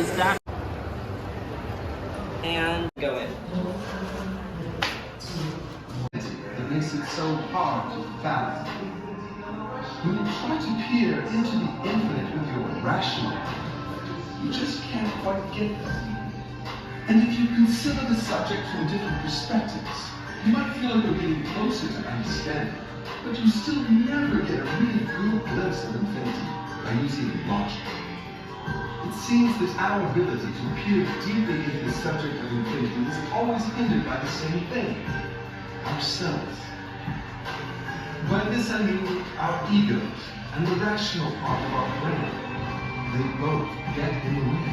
is that? And go in. It makes it so hard to fathom. When you try to peer into the infinite with your rational, you just can't quite get there. And if you consider the subject from different perspectives, you might feel like you're getting closer to understanding, but you still never get a really good glimpse of infinity by using logic. It seems that our ability to peer deeply into the subject of infinity is always hindered by the same thing, ourselves. By this I mean our egos and the rational part of our brain. They both get in the way.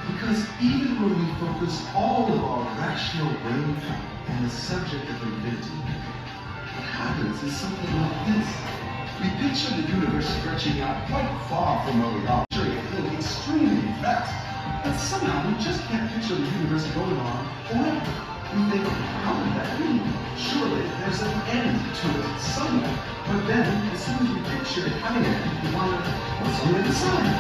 Because even when we focus all of our rational brain power on the subject of infinity, what happens is something like this. We picture the universe stretching out quite far from where we are, picturing it extremely fast, and somehow we just can't picture the universe going on forever. We think, how would that be? Surely there's an end to it somewhere. But then, as soon as we picture it having an end, we wonder, what's on the other side?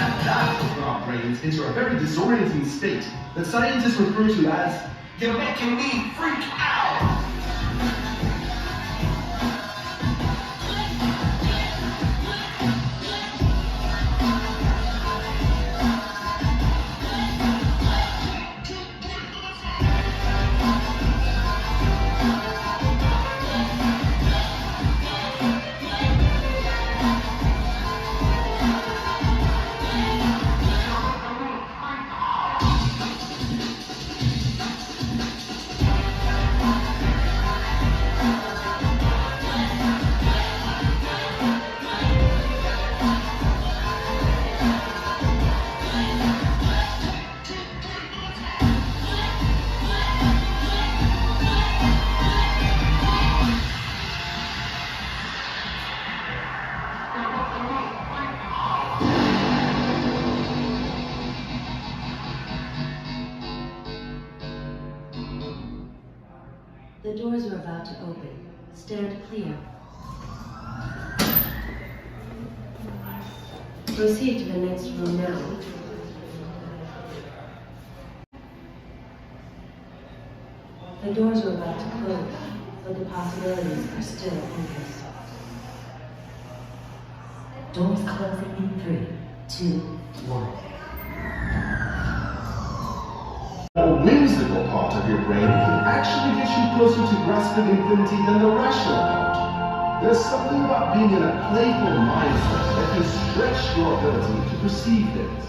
And that will put our brains into a very disorienting state that scientists refer to as, "You're making me freak out!" The doors are about to open. Stand clear. Proceed to the next room now. The doors are about to close, but the possibilities are still endless. Doors closing in 3, 2, 1. The whimsical part of your brain can actually get you closer to grasping infinity than the rational part. There's something about being in a playful mindset that can stretch your ability to perceive things.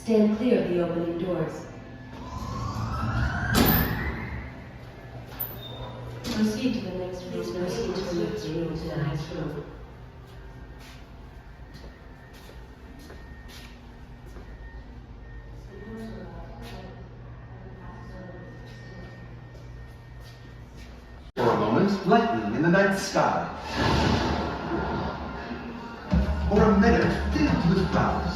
Stand clear of the opening doors. Proceed to the next room. Proceed to the next room. lightning in the night sky, or a meadow filled with flowers.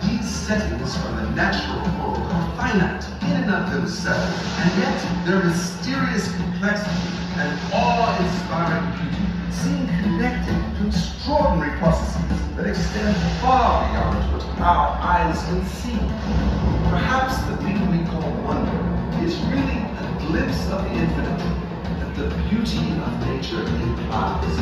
These settings from the natural world are finite in and of themselves, and yet their mysterious complexity and awe-inspiring beauty seem connected to extraordinary processes that extend far beyond what our eyes can see. Perhaps the thing we call wonder is really a glimpse of the infinite that the beauty of nature implies.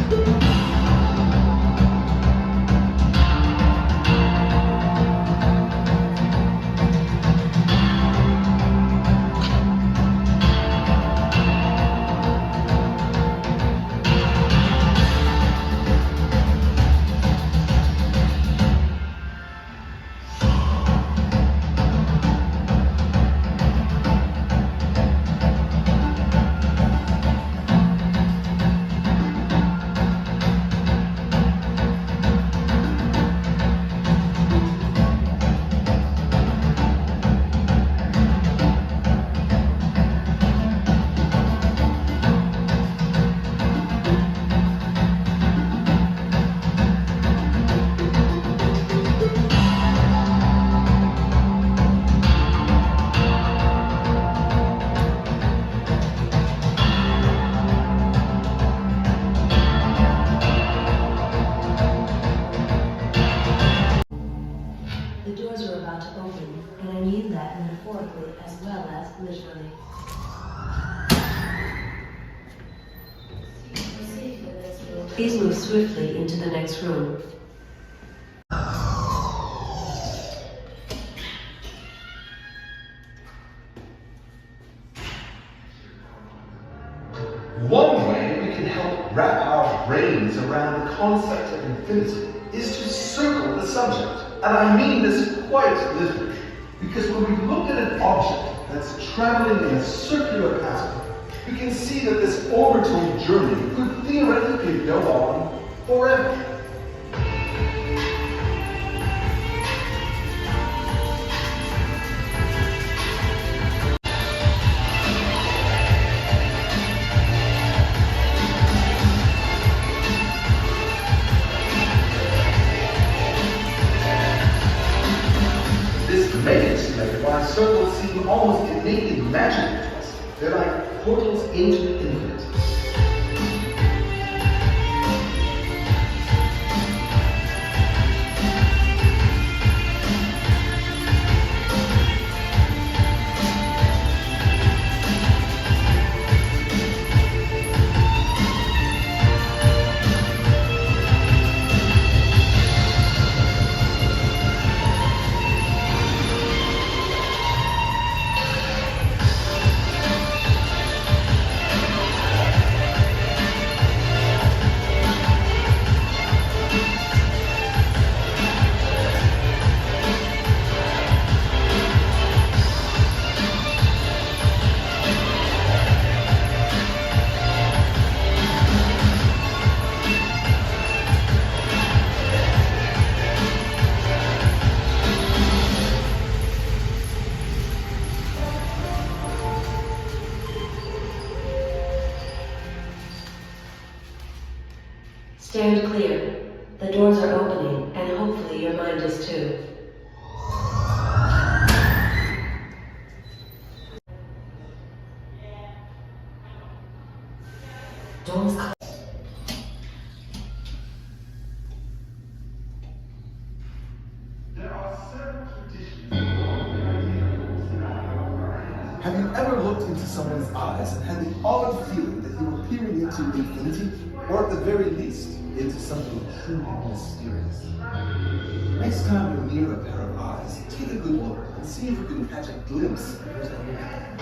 Metaphorically as well as literally. Please move swiftly into the next room. One way we can help wrap our brains around the concept of infinity is to circle the subject. And I mean this quite literally, because when we look at an object that's traveling in a circular pattern, we can see that this orbital journey could theoretically go on forever. Why circles seem almost innately magical to us. They're like portals into the infinite. Stand clear. The doors are opening, and hopefully your mind is too. Doors closed. There are several traditions involving the idea of scenario. Have you ever looked into someone's eyes and had the odd feeling that you were peering into infinity, or at the very least, into something truly mysterious? Next time you're near a pair of eyes, take a good look and see if you can catch a glimpse of those eyes.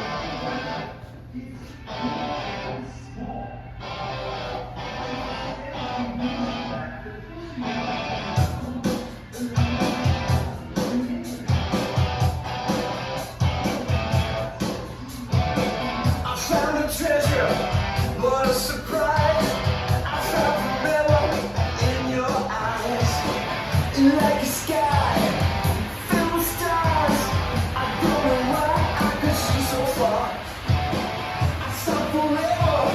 Like a sky filled with stars, I don't know why I could see so far. I saw forever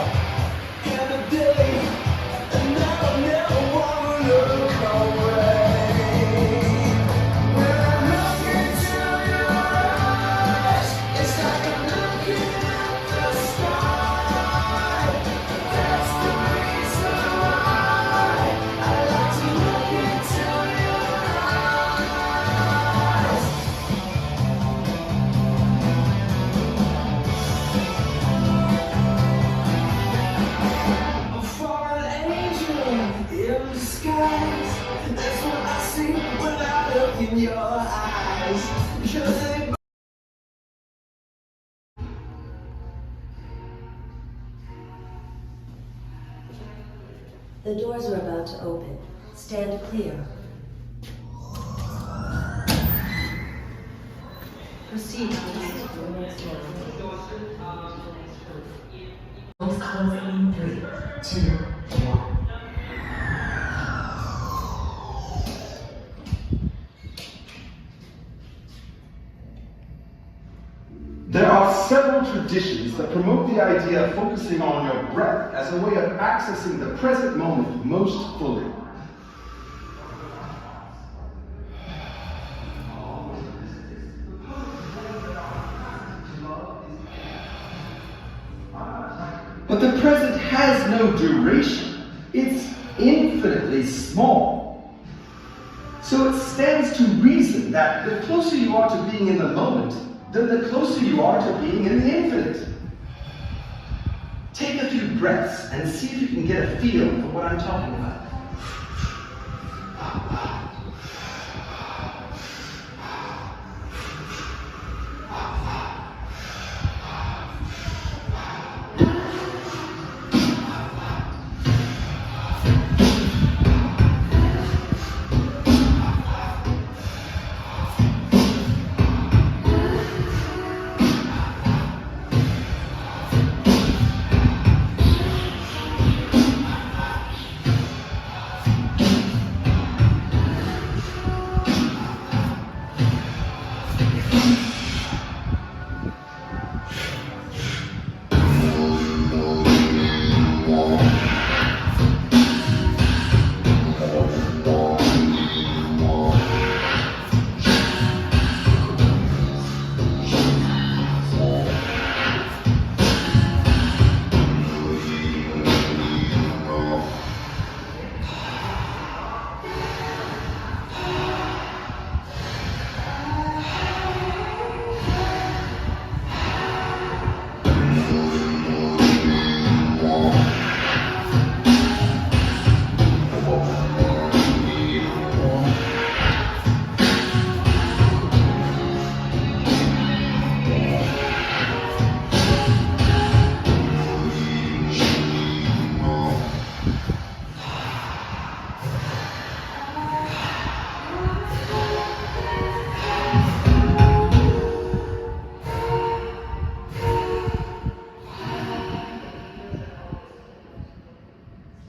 The doors are about to open. Stand clear. Proceed to the next round. Doors close in 3, 2, 1. There are several traditions that promote the idea of focusing on your breath as a way of accessing the present moment most fully. But the present has no duration. It's infinitely small. So it stands to reason that the closer you are to being in the moment, then the closer you are to being in the infinite. Take a few breaths and see if you can get a feel for what I'm talking about.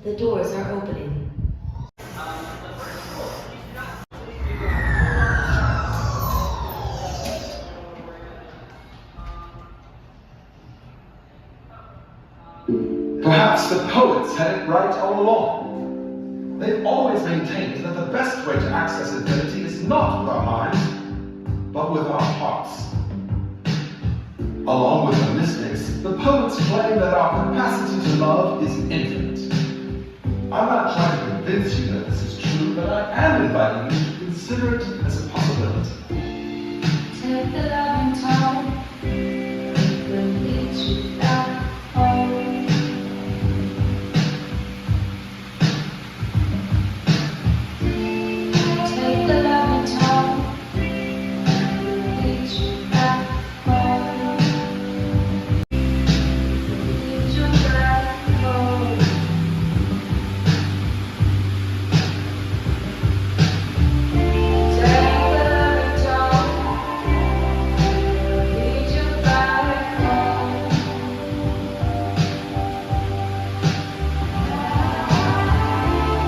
The doors are opening. Perhaps the poets had it right all along. They've always maintained that the best way to access infinity is not with our minds, but with our hearts. Along with the mystics, the poets claim that our capacity to love is infinite. I'm not trying to convince you that this is true, but I am inviting you to consider it as a possibility. Take the loving time, we'll lead you back home. Take the loving time, we'll lead you back home. Lead you back home.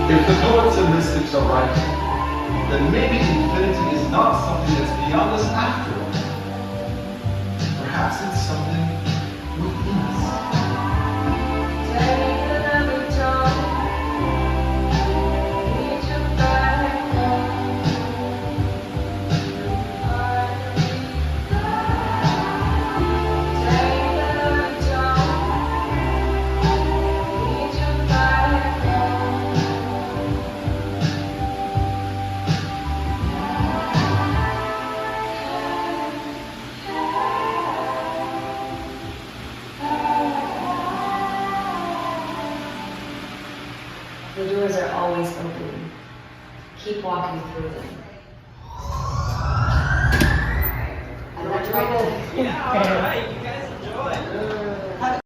If the poets and mystics are right, then maybe infinity is not something that's beyond us after all. Perhaps it's something within us. Take the loving time, lead you back home. Take the loving time, lead you back home. The doors are always open. Keep walking through them. I like to write that. Yeah, all right, you guys